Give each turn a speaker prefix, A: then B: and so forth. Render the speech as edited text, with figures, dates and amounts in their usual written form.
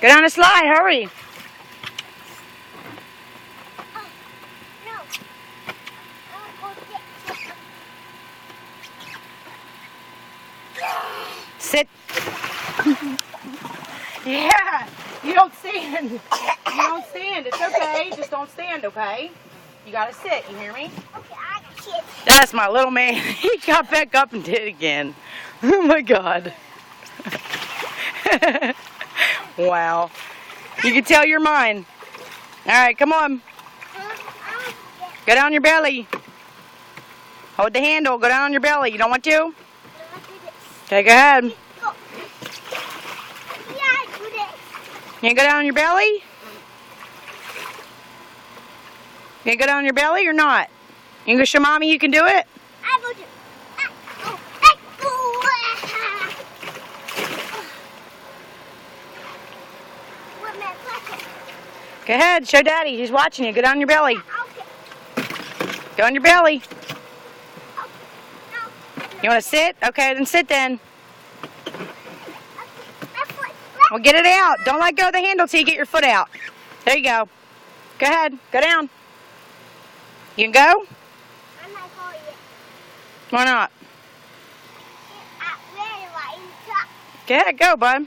A: Go down the slide, hurry.
B: No.
A: Sit. Yeah, you don't stand. You don't stand. It's okay. Just don't stand, okay? You gotta sit. You hear me?
B: Okay, I got kids.
A: That's my little man. He got back up and did it again. Oh my God. Wow. You can tell you're mine. All right, come on. Go down your belly. Hold the handle. Go down on your belly. You don't want to? Okay, go ahead.
B: Yeah, I do this.
A: You gonna go down on your belly? You gonna go down on your belly or not? You gonna show mommy you can do it?
B: I will do.
A: Go ahead, show daddy. He's watching you. Go down on your belly.
B: Okay.
A: Go on your belly.
B: No.
A: You wanna sit? Okay, then sit then.
B: Left foot.
A: Well, get it out. Don't let go of the handle till you get your foot out. There you go. Go ahead. Go down. You can go?
B: I'm not going yet.
A: Why not?
B: I really like to.
A: Go ahead. Go, bud.